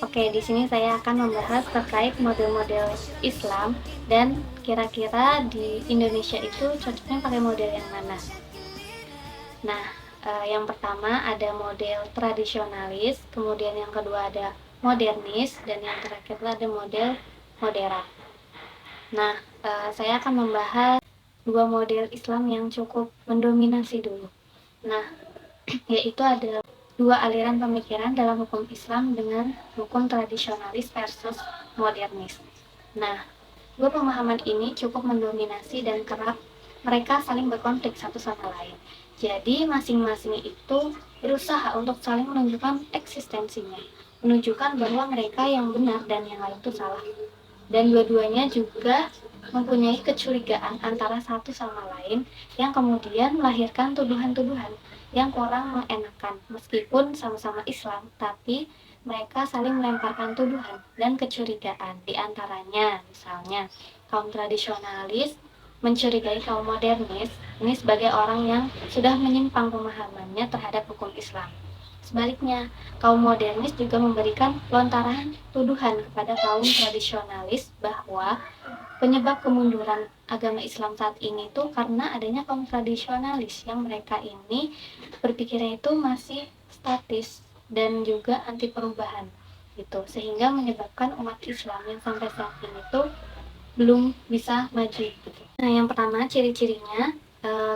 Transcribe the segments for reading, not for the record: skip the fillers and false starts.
Oke, di sini saya akan membahas terkait model-model Islam dan kira-kira di Indonesia itu cocoknya pakai model yang mana. Nah, yang pertama ada model tradisionalis, kemudian yang kedua ada modernis, dan yang terakhir ada model moderat. Nah, saya akan membahas dua model Islam yang cukup mendominasi dulu. Nah, yaitu ada dua aliran pemikiran dalam hukum Islam dengan hukum tradisionalis versus modernis. Nah, dua pemahaman ini cukup mendominasi dan kerap mereka saling berkonflik satu sama lain. Jadi masing-masing itu berusaha untuk saling menunjukkan eksistensinya, menunjukkan bahwa mereka yang benar dan yang lain itu salah. Dan dua-duanya juga mempunyai kecurigaan antara satu sama lain yang kemudian melahirkan tuduhan-tuduhan yang kurang mengenakan. Meskipun sama-sama Islam, tapi mereka saling melemparkan tuduhan dan kecurigaan. Di antaranya, misalnya, kaum tradisionalis mencurigai kaum modernis ini sebagai orang yang sudah menyimpang pemahamannya terhadap hukum Islam. Sebaliknya, kaum modernis juga memberikan lontaran tuduhan kepada kaum tradisionalis bahwa penyebab kemunduran agama Islam saat ini tuh karena adanya kaum tradisionalis yang mereka ini berpikirnya itu masih statis dan juga anti perubahan gitu, sehingga menyebabkan umat Islam yang sampai saat ini tuh belum bisa maju gitu. Nah, yang pertama ciri-cirinya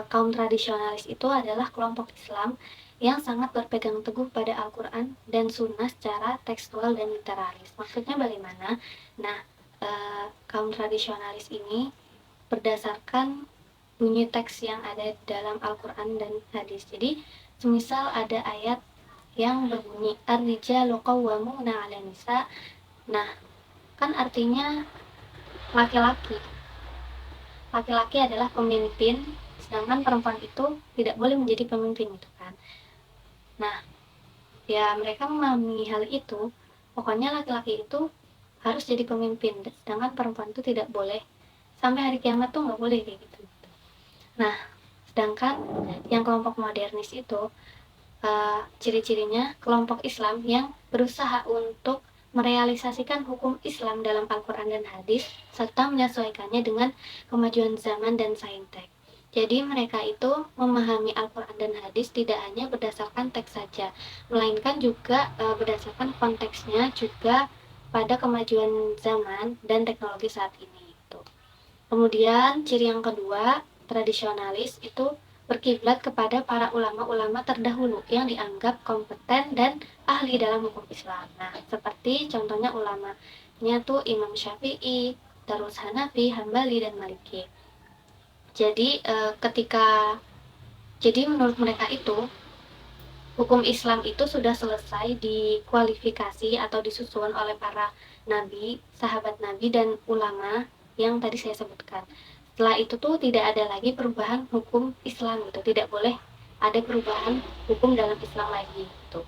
kaum tradisionalis itu adalah kelompok Islam yang sangat berpegang teguh pada Al-Quran dan Sunnah secara tekstual dan literalis. Maksudnya bagaimana? Nah, kaum tradisionalis ini berdasarkan bunyi teks yang ada dalam Al-Quran dan hadis. Jadi, semisal ada ayat yang berbunyi ar-rijalu qawwamuna 'alan nisa. Nah, kan artinya laki-laki. Laki-laki adalah pemimpin, sedangkan perempuan itu tidak boleh menjadi pemimpin gitu kan. Nah, ya mereka memahami hal itu, pokoknya laki-laki itu harus jadi pemimpin, sedangkan perempuan itu tidak boleh. Sampai hari kiamat tuh nggak boleh kayak gitu. Nah, sedangkan yang kelompok modernis itu ciri-cirinya kelompok Islam yang berusaha untuk merealisasikan hukum Islam dalam Al-Quran dan hadis serta menyesuaikannya dengan kemajuan zaman dan saintek. Jadi mereka itu memahami Al-Quran dan hadis tidak hanya berdasarkan teks saja, melainkan juga berdasarkan konteksnya juga pada kemajuan zaman dan teknologi saat ini. Kemudian ciri yang kedua, tradisionalis itu berkiblat kepada para ulama-ulama terdahulu yang dianggap kompeten dan ahli dalam hukum Islam. Nah, seperti contohnya ulamanya tuh Imam Syafi'i, terus Hanafi, Hambali, dan Maliki. Jadi menurut mereka itu hukum Islam itu sudah selesai dikualifikasi atau disusun oleh para nabi, sahabat nabi, dan ulama yang tadi saya sebutkan. Setelah itu tuh tidak ada lagi perubahan hukum Islam gitu, tidak boleh ada perubahan hukum dalam Islam lagi gitu.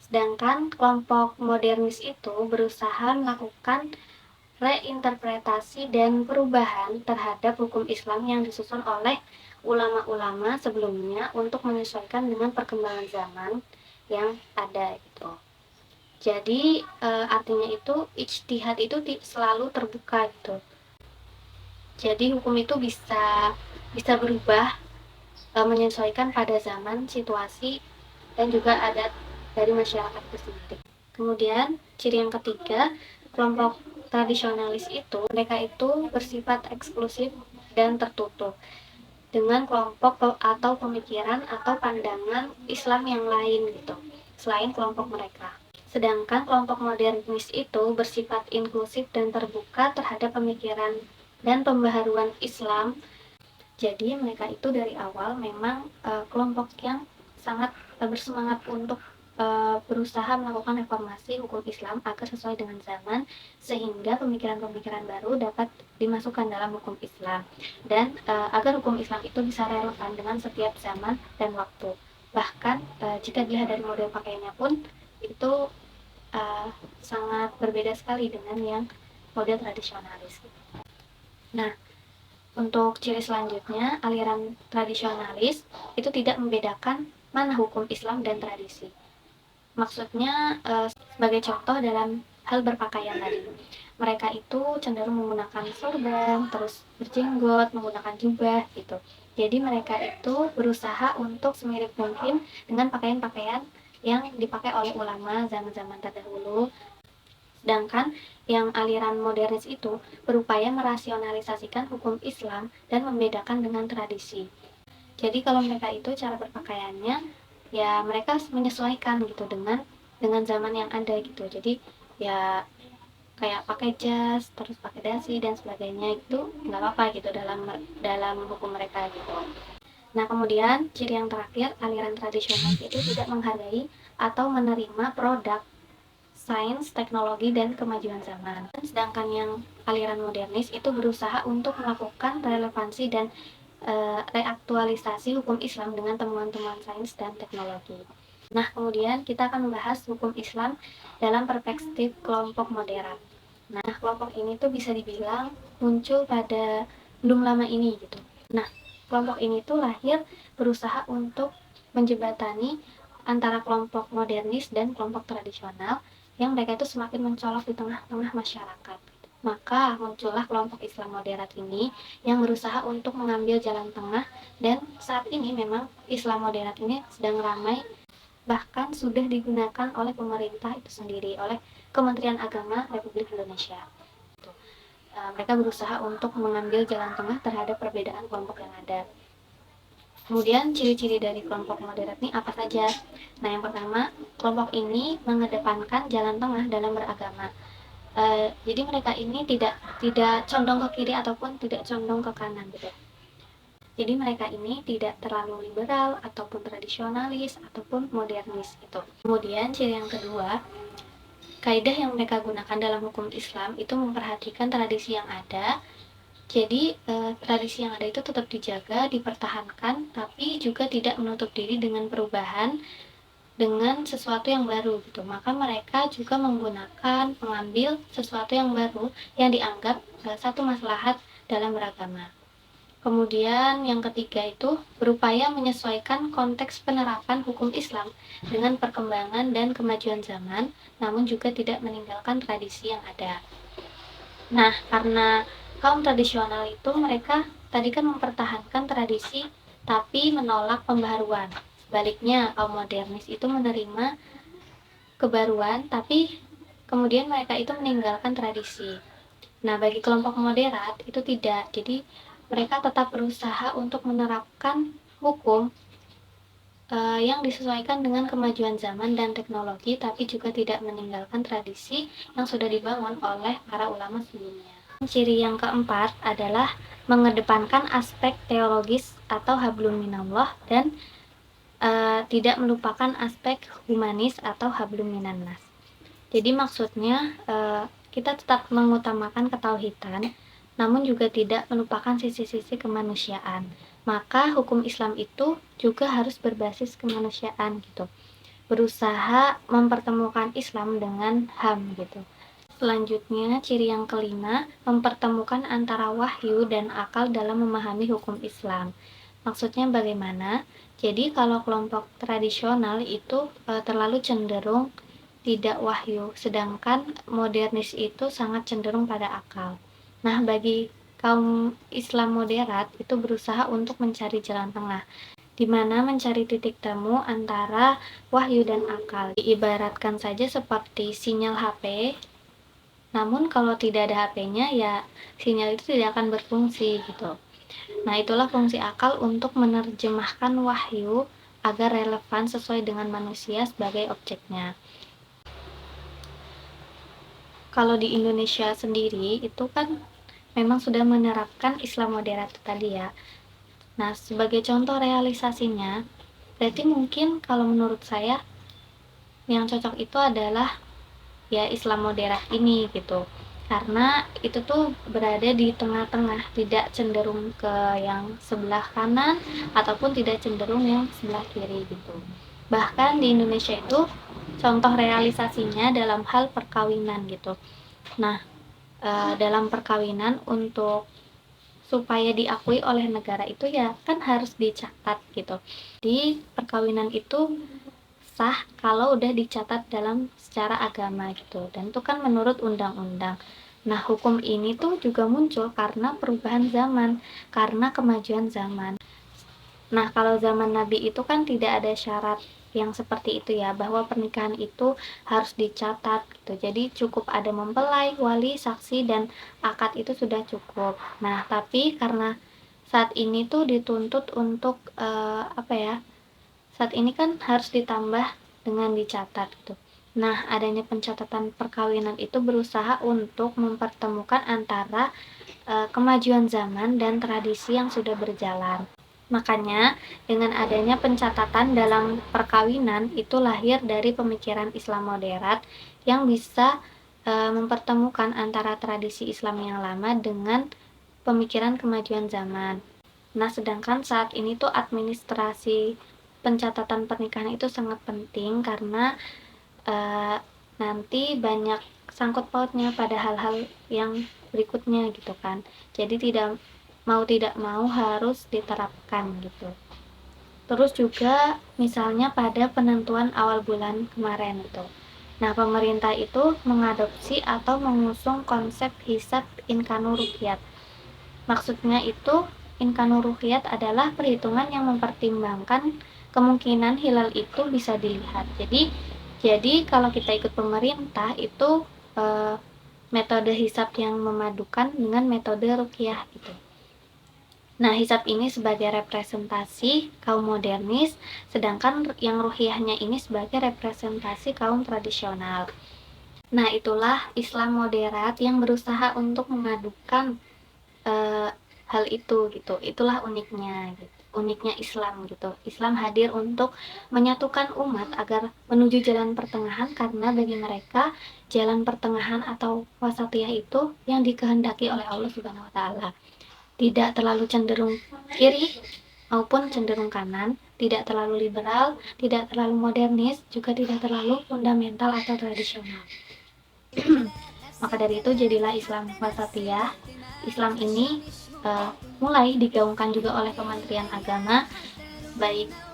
Sedangkan kelompok modernis itu berusaha melakukan reinterpretasi dan perubahan terhadap hukum Islam yang disusun oleh ulama-ulama sebelumnya untuk menyesuaikan dengan perkembangan zaman yang ada gitu. Jadi artinya itu ijtihad itu selalu terbuka gitu. Jadi hukum itu bisa berubah menyesuaikan pada zaman, situasi, dan juga adat dari masyarakat itu sendiri. Kemudian ciri yang ketiga, kelompok tradisionalis itu mereka itu bersifat eksklusif dan tertutup dengan kelompok atau pemikiran atau pandangan Islam yang lain gitu selain kelompok mereka. Sedangkan kelompok modernis itu bersifat inklusif dan terbuka terhadap pemikiran dan pembaharuan Islam. Jadi mereka itu dari awal memang kelompok yang sangat bersemangat untuk berusaha melakukan reformasi hukum Islam agar sesuai dengan zaman, sehingga pemikiran-pemikiran baru dapat dimasukkan dalam hukum Islam dan agar hukum Islam itu bisa relevan dengan setiap zaman dan waktu. Bahkan jika dilihat dari model pakaiannya pun itu sangat berbeda sekali dengan yang model tradisionalis. Nah, untuk ciri selanjutnya, aliran tradisionalis itu tidak membedakan mana hukum Islam dan tradisi. Maksudnya sebagai contoh dalam hal berpakaian tadi, mereka itu cenderung menggunakan sorban, terus berjenggot, menggunakan jubah gitu. Jadi mereka itu berusaha untuk semirip mungkin dengan pakaian-pakaian yang dipakai oleh ulama zaman-zaman terdahulu. Sedangkan yang aliran modernis itu berupaya merasionalisasikan hukum Islam dan membedakan dengan tradisi. Jadi kalau mereka itu cara berpakaiannya ya mereka menyesuaikan gitu dengan zaman yang ada gitu. Jadi ya kayak pakai jas, terus pakai dasi dan sebagainya itu nggak apa-apa gitu dalam dalam hukum mereka gitu. Nah kemudian ciri yang terakhir, aliran tradisional itu tidak menghargai atau menerima produk sains, teknologi, dan kemajuan zaman. Sedangkan yang aliran modernis itu berusaha untuk melakukan relevansi dan reaktualisasi hukum Islam dengan temuan-temuan sains dan teknologi. Nah, kemudian kita akan membahas hukum Islam dalam perspektif kelompok moderat. Nah, kelompok ini tuh bisa dibilang muncul pada belum lama ini gitu. Nah, kelompok ini tuh lahir berusaha untuk menjembatani antara kelompok modernis dan kelompok tradisional yang mereka itu semakin mencolok di tengah-tengah masyarakat. Maka muncullah kelompok Islam moderat ini yang berusaha untuk mengambil jalan tengah, dan saat ini memang Islam moderat ini sedang ramai, bahkan sudah digunakan oleh pemerintah itu sendiri, oleh Kementerian Agama Republik Indonesia. Mereka berusaha untuk mengambil jalan tengah terhadap perbedaan kelompok yang ada. Kemudian ciri-ciri dari kelompok moderat ini apa saja? Nah, yang pertama, kelompok ini mengedepankan jalan tengah dalam beragama. Jadi mereka ini tidak condong ke kiri ataupun tidak condong ke kanan gitu. Jadi mereka ini tidak terlalu liberal ataupun tradisionalis ataupun modernis gitu. Kemudian ciri yang kedua, kaidah yang mereka gunakan dalam hukum Islam itu memperhatikan tradisi yang ada. Jadi tradisi yang ada itu tetap dijaga, dipertahankan, tapi juga tidak menutup diri dengan perubahan dengan sesuatu yang baru gitu. Maka mereka juga mengambil sesuatu yang baru yang dianggap satu maslahat dalam beragama. Kemudian yang ketiga itu berupaya menyesuaikan konteks penerapan hukum Islam dengan perkembangan dan kemajuan zaman, namun juga tidak meninggalkan tradisi yang ada. Nah, karena kaum tradisional itu mereka tadi kan mempertahankan tradisi tapi menolak pembaharuan. Sebaliknya, kaum modernis itu menerima kebaruan tapi kemudian mereka itu meninggalkan tradisi. Nah, bagi kelompok moderat itu tidak. Jadi mereka tetap berusaha untuk menerapkan hukum yang disesuaikan dengan kemajuan zaman dan teknologi, tapi juga tidak meninggalkan tradisi yang sudah dibangun oleh para ulama sebelumnya. Ciri yang keempat adalah mengedepankan aspek teologis atau hablum minallah dan tidak melupakan aspek humanis atau hablum minannas. Jadi maksudnya kita tetap mengutamakan ketauhidan, namun juga tidak melupakan sisi-sisi kemanusiaan. Maka hukum Islam itu juga harus berbasis kemanusiaan gitu. Berusaha mempertemukan Islam dengan HAM gitu. Selanjutnya, ciri yang kelima, mempertemukan antara wahyu dan akal dalam memahami hukum Islam. Maksudnya bagaimana? Jadi kalau kelompok tradisional itu terlalu cenderung tidak wahyu, sedangkan modernis itu sangat cenderung pada akal. Nah, bagi kaum Islam moderat itu berusaha untuk mencari jalan tengah, di mana mencari titik temu antara wahyu dan akal. Diibaratkan saja seperti sinyal HP, namun kalau tidak ada HP-nya ya sinyal itu tidak akan berfungsi gitu. Nah, itulah fungsi akal untuk menerjemahkan wahyu agar relevan sesuai dengan manusia sebagai objeknya. Kalau di Indonesia sendiri itu kan memang sudah menerapkan Islam moderat tadi ya. Nah, sebagai contoh realisasinya, berarti mungkin kalau menurut saya yang cocok itu adalah ya Islam moderat ini gitu. Karena itu tuh berada di tengah-tengah, tidak cenderung ke yang sebelah kanan ataupun tidak cenderung yang sebelah kiri gitu. Bahkan di Indonesia itu contoh realisasinya dalam hal perkawinan gitu. Nah, dalam perkawinan untuk supaya diakui oleh negara itu ya kan harus dicatat gitu. Di perkawinan itu sah kalau udah dicatat dalam secara agama gitu, dan itu kan menurut undang-undang. Nah, hukum ini tuh juga muncul karena perubahan zaman, karena kemajuan zaman. Nah, kalau zaman Nabi itu kan tidak ada syarat yang seperti itu ya, bahwa pernikahan itu harus dicatat gitu. Jadi cukup ada mempelai, wali, saksi, dan akad itu sudah cukup. Nah, tapi karena saat ini tuh dituntut untuk apa ya? Saat ini kan harus ditambah dengan dicatat gitu. Nah, adanya pencatatan perkawinan itu berusaha untuk mempertemukan antara kemajuan zaman dan tradisi yang sudah berjalan. Makanya, dengan adanya pencatatan dalam perkawinan itu lahir dari pemikiran Islam moderat yang bisa mempertemukan antara tradisi Islam yang lama dengan pemikiran kemajuan zaman. Nah, sedangkan saat ini tuh administrasi pencatatan pernikahan itu sangat penting karena nanti banyak sangkut pautnya pada hal-hal yang berikutnya gitu kan. Jadi tidak mau harus diterapkan gitu. Terus juga misalnya pada penentuan awal bulan kemarin gitu. Nah, pemerintah itu mengadopsi atau mengusung konsep hisab inkanu ruqyat. Maksudnya itu inkanu ruqyat adalah perhitungan yang mempertimbangkan kemungkinan hilal itu bisa dilihat. Jadi kalau kita ikut pemerintah itu metode hisab yang memadukan dengan metode ruqyah gitu. Nah, hisab ini sebagai representasi kaum modernis, sedangkan yang ruhiyahnya ini sebagai representasi kaum tradisional. Nah, itulah Islam moderat yang berusaha untuk memadukan hal itu gitu. Itulah uniknya gitu. Uniknya Islam gitu. Islam hadir untuk menyatukan umat agar menuju jalan pertengahan, karena bagi mereka jalan pertengahan atau wasatiyah itu yang dikehendaki oleh Allah Subhanahu wa taala. Tidak terlalu cenderung kiri maupun cenderung kanan, tidak terlalu liberal, tidak terlalu modernis, juga tidak terlalu fundamental atau tradisional. Maka dari itu jadilah Islam wasatiyah. Islam ini mulai digaungkan juga oleh Kementerian Agama,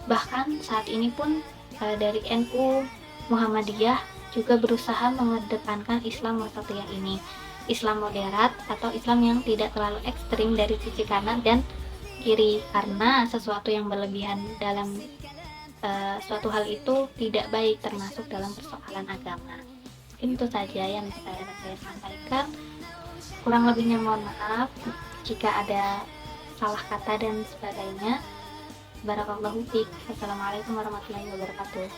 bahkan saat ini pun dari NU Muhammadiyah juga berusaha mengedepankan Islam wasatiyah ini. Islam moderat atau Islam yang tidak terlalu ekstrim dari sisi kanan dan kiri, karena sesuatu yang berlebihan dalam suatu hal itu tidak baik, termasuk dalam persoalan agama. Mungkin itu saja yang bisa saya sampaikan. Kurang lebihnya mohon maaf jika ada salah kata dan sebagainya. Barakallahu fiik. Wassalamualaikum warahmatullahi wabarakatuh.